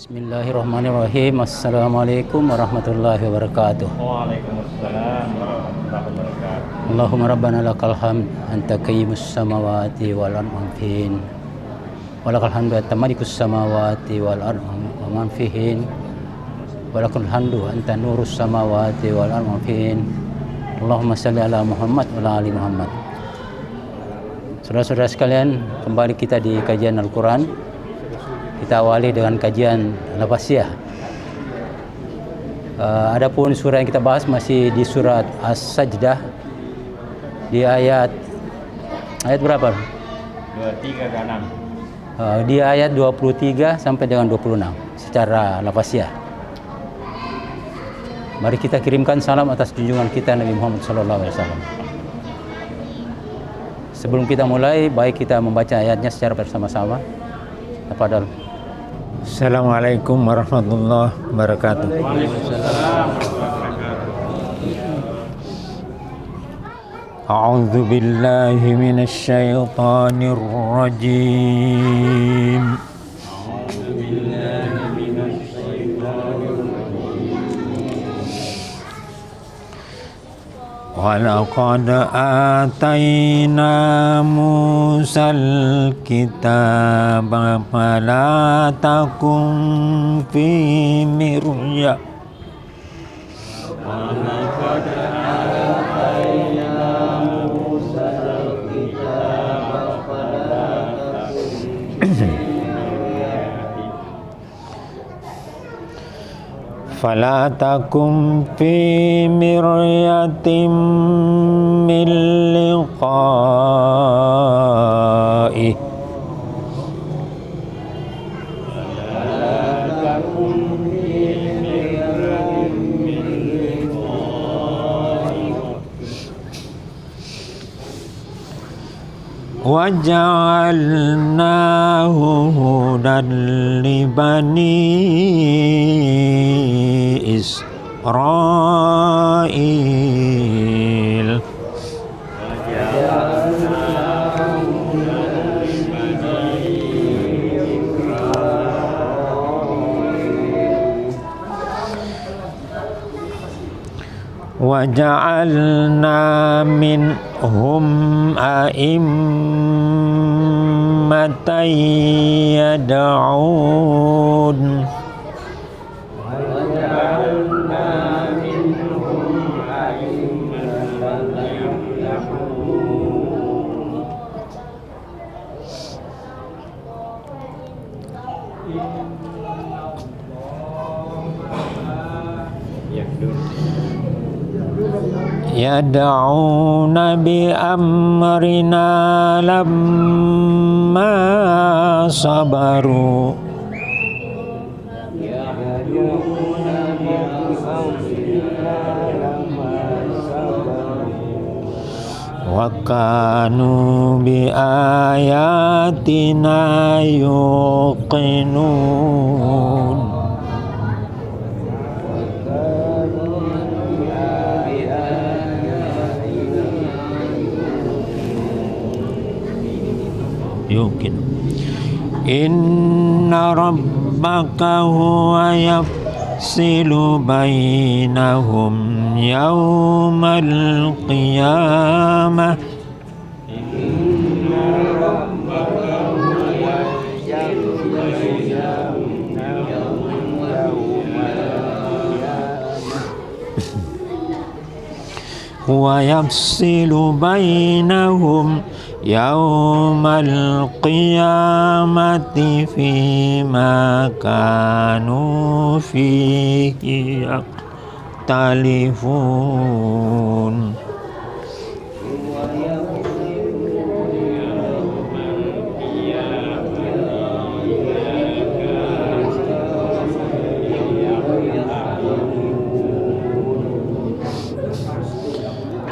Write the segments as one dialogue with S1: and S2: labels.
S1: Bismillahirrahmanirrahim. Assalamualaikum warahmatullahi wabarakatuh.
S2: Waalaikumsalam warahmatullahi wabarakatuh.
S1: Allahumma rabbana lakal hamd anta qayyimus samawati wal ardi fihin. Walakal hamdu anta malikus samawati wal ardi wa man fihin. Walakal hamdu anta nurus samawati wal ardi fihin. Allahumma salli ala Muhammad wa ala ali Muhammad. Saudara-saudara sekalian, kembali kita di kajian Al-Quran. Kita awali dengan kajian Al-Fasiyah. Adapun surah yang kita bahas masih di surat As-Sajdah di ayat berapa?
S2: 23 ke 6.
S1: Di ayat 23 sampai dengan 26 secara Al-Fasiyah. Mari kita kirimkan salam atas junjungan kita Nabi Muhammad SAW. Sebelum kita mulai, baik kita membaca ayatnya secara bersama-sama. Tafadhal.
S3: Assalamualaikum warahmatullahi wabarakatuh.
S2: Waalaikumsalam.
S3: A'udzu billahi minasy syaithanir rajim. Walaqad atayna Musal kitaba fala takum fi mirya. Walaqad atayna Musal kitaba fala takum fala takum fi miryatin min liqa'i. Waja'alnahu hudan li bani Israil. Waja'alna minhum a'immatan yad'un yad'una bi amrina lamma sabaru wa kanu bi ayatina yuqinun. Yukin. Inna rabbaka huwa yafsilu bainahum yawmal qiyamah. Inna rabbaka huwa yafsilu bainahum huwa yafsilu bainahum yaumal qiyamati fima kanu fihi yaktalifun.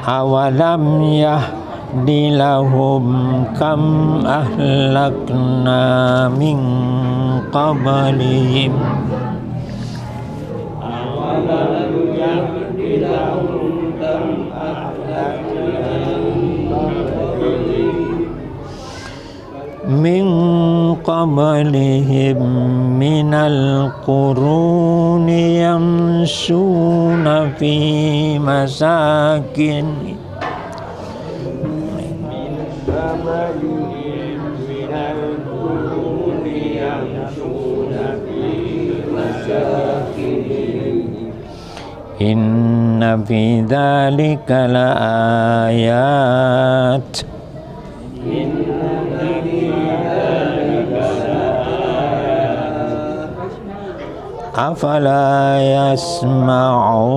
S3: Awalam dilahum kam ahlakna min qablihim. Awalam dilahum kam ahlakna min قبلهم من القرون يمشون في مساكنهم إن في ذلك لآيات أفلا يسمعون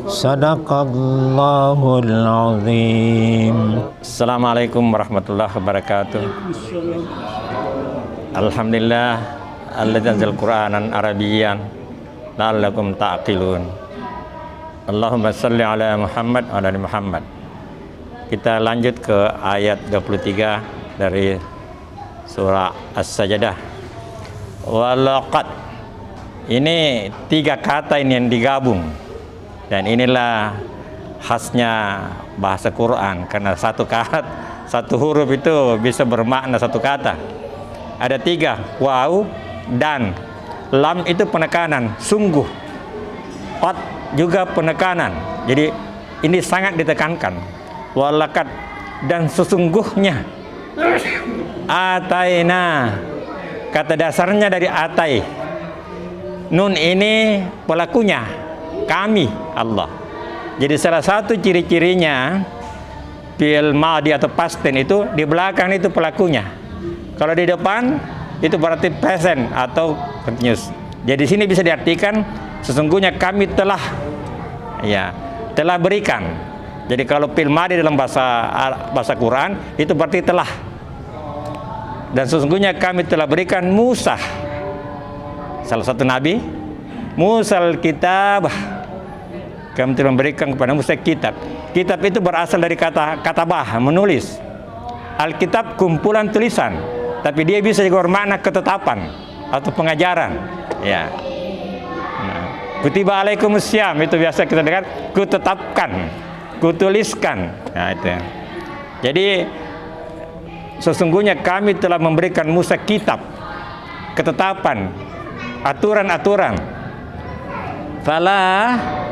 S3: صدق الله العظيم.
S2: Assalamualaikum warahmatullahi wabarakatuh. Alhamdulillah alladzi anzal Qur'anan Arabiyyan la'allakum ta'qilun. Allahumma shalli ala Muhammad wa ala ali Muhammad. Kita lanjut ke ayat 23 dari surah As-Sajdah. Walaqad. Ini 3 kata ini yang digabung. Dan inilah khasnya bahasa Quran, karena satu kata, satu huruf itu bisa bermakna satu kata. Ada 3, waw, dan lam itu penekanan, sungguh. Qad juga penekanan. Jadi ini sangat ditekankan. Walaqad, dan sesungguhnya. Ataina, kata dasarnya dari atai. Nun ini pelakunya, kami, Allah. Jadi salah satu ciri-cirinya fi'il madhi atau past tense itu di belakang itu pelakunya. Kalau di depan itu berarti present atau continuous. Jadi di sini bisa diartikan sesungguhnya kami telah berikan. Jadi kalau fi'il madhi dalam bahasa Quran itu berarti telah. Dan sesungguhnya kami telah berikan Musa, salah satu nabi, Musa al-kitab. Kami telah memberikan kepada Musa kitab. Kitab itu berasal dari kata katabah, menulis. Alkitab kumpulan tulisan, tapi dia bisa juga bermakna ketetapan atau pengajaran. Ya. Kutiba alaikumussyam itu biasa kita dengar, kutetapkan, kutuliskan. Nah itu. Jadi sesungguhnya kami telah memberikan Musa kitab, ketetapan, aturan-aturan. Falah,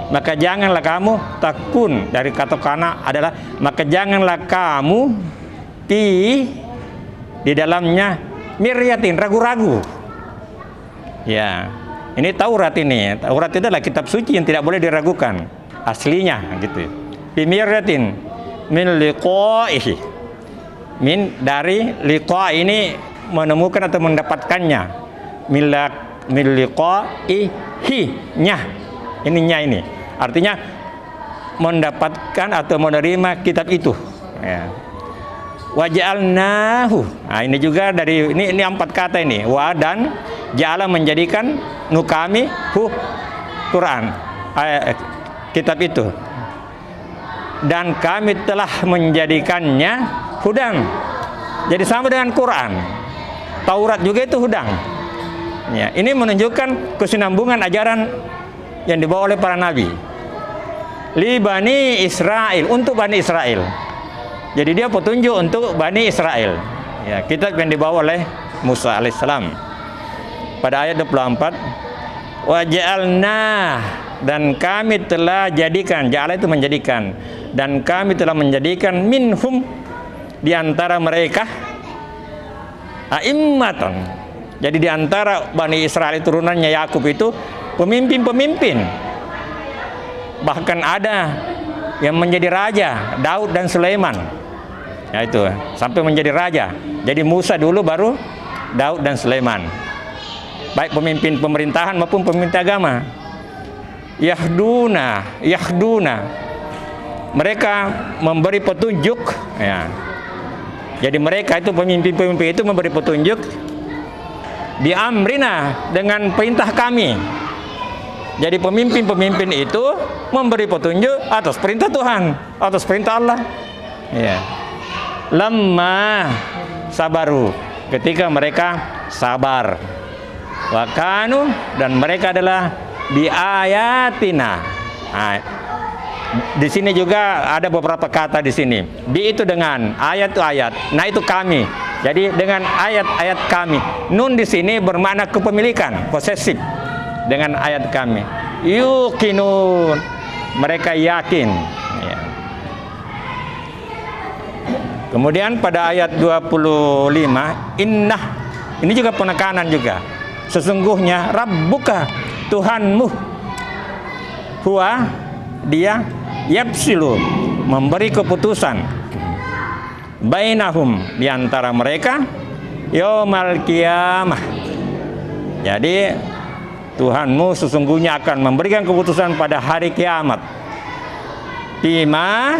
S2: maka janganlah kamu takun, dari kata kana adalah maka janganlah kamu di dalamnya miryatin, ragu-ragu. Ya, ini Taurat ini. Taurat itu adalah kitab suci yang tidak boleh diragukan aslinya gitu. Fi miryatin min liqa'ihi. Min dari liqa ini menemukan atau mendapatkannya. Min liqa'ihi nya. Ininya ini. Artinya mendapatkan atau menerima kitab itu. Ya. Waja'alnahu. Nah, ini juga dari ini 4 kata ini. Wa dan ja'ala menjadikan nukami Quran. Kitab itu. Dan kami telah menjadikannya hudan. Jadi sama dengan Quran. Taurat juga itu hudan. Ya, ini menunjukkan kesinambungan ajaran yang dibawa oleh para nabi. Li Bani Israel, untuk Bani Israel. Jadi dia petunjuk untuk Bani Israel. Ya, kitab yang dibawa oleh Musa alaihissalam. Pada ayat 24, wa ja'alna, dan kami telah jadikan, ja'ala itu menjadikan, dan kami telah menjadikan minhum, di antara mereka, a'immatan. Jadi di antara Bani Israel turunannya Yakub itu pemimpin-pemimpin. Bahkan ada yang menjadi raja, Daud dan Sulaiman. Ya itu, sampai menjadi raja. Jadi Musa dulu baru Daud dan Sulaiman. Baik pemimpin pemerintahan maupun pemimpin agama. Yahduna. Mereka memberi petunjuk, ya. Jadi mereka itu pemimpin-pemimpin itu memberi petunjuk di amrina, dengan perintah kami. Jadi pemimpin-pemimpin itu memberi petunjuk atas perintah Tuhan, atas perintah Allah. Ya. Lamma sabaru, ketika mereka sabar. Wakanu, dan mereka adalah bi ayatina. Di sini juga ada beberapa kata di sini. Bi itu dengan, ayat itu ayat. Nah itu kami. Jadi dengan ayat-ayat kami. Nun di sini bermakna kepemilikan, posesif. Dengan ayat kami. Yuqinun. Mereka yakin. Ya. Kemudian pada ayat 25, innah. Ini juga penekanan juga. Sesungguhnya Rabbuka, Tuhanmu. Huwa, dia yapsilu, memberi keputusan bainahum, diantara mereka, yaumal qiyamah. Jadi Tuhanmu sesungguhnya akan memberikan keputusan pada hari kiamat. Bima,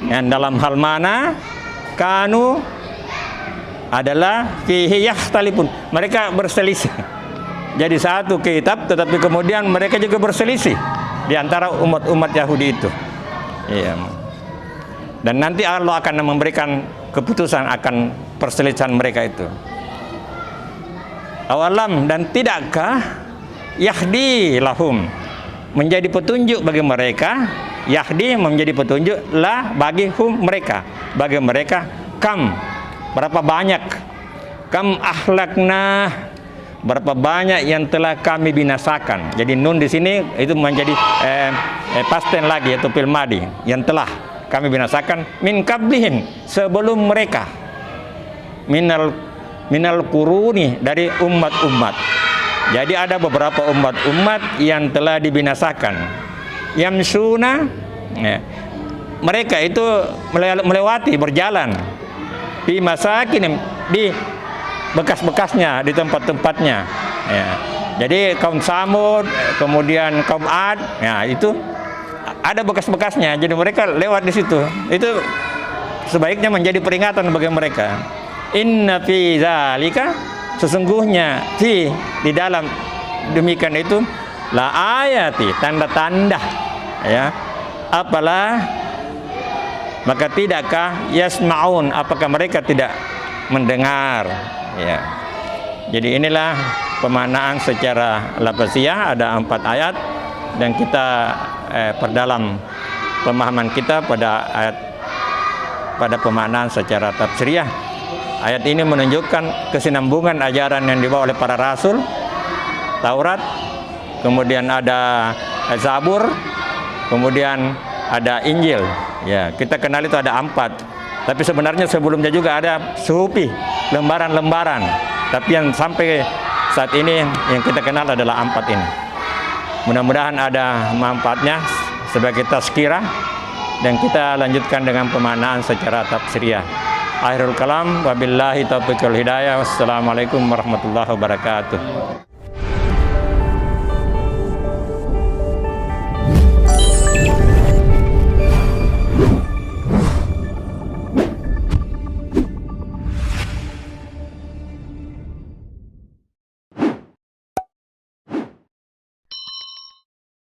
S2: yang dalam hal mana, kanu adalah fihi yakhtalifun, mereka berselisih. Jadi satu kitab, tetapi kemudian mereka juga berselisih di antara umat-umat Yahudi itu. Iya. Dan nanti Allah akan memberikan keputusan akan perselisihan mereka itu. Awalam, dan tidakkah yahdi lahum, menjadi petunjuk bagi mereka, yahdi menjadi petunjuk lah bagi mereka, bagi mereka, kam, berapa banyak, kam ahlakna, berapa banyak yang telah kami binasakan. Jadi nun di sini itu menjadi past tense lagi, yaitu fil madi, yang telah kami binasakan min qablihin, sebelum mereka, minal quruni, dari umat-umat. Jadi ada beberapa umat-umat yang telah dibinasakan. Yamsuna, ya, mereka itu melewati, berjalan di masakin, di bekas-bekasnya, di tempat-tempatnya. Ya. Jadi kaum Samud, kemudian kaum Ad, ya itu ada bekas-bekasnya. Jadi mereka lewat di situ. Itu sebaiknya menjadi peringatan bagi mereka. Inna fi zalika, sesungguhnya di dalam demikian itu la ayati, tanda-tanda, ya. Apalah, maka tidakkah yasmaun, apakah mereka tidak mendengar, ya. Jadi inilah pemaknaan secara lafaziyah, ada 4 ayat, dan kita perdalam pemahaman kita pada ayat, pada pemaknaan secara tafsiriyah. Ayat ini menunjukkan kesinambungan ajaran yang dibawa oleh para rasul, Taurat, kemudian ada Zabur, kemudian ada Injil. Ya, kita kenal itu ada 4. Tapi sebenarnya sebelumnya juga ada suhufi, lembaran-lembaran. Tapi yang sampai saat ini yang kita kenal adalah 4 ini. Mudah-mudahan ada manfaatnya sebagai tazkirah, dan kita lanjutkan dengan pemaknaan secara tafsiriyah. Akhirul kalam, wabillahi taufiq wal hidayah. Wassalamualaikum warahmatullahi wabarakatuh.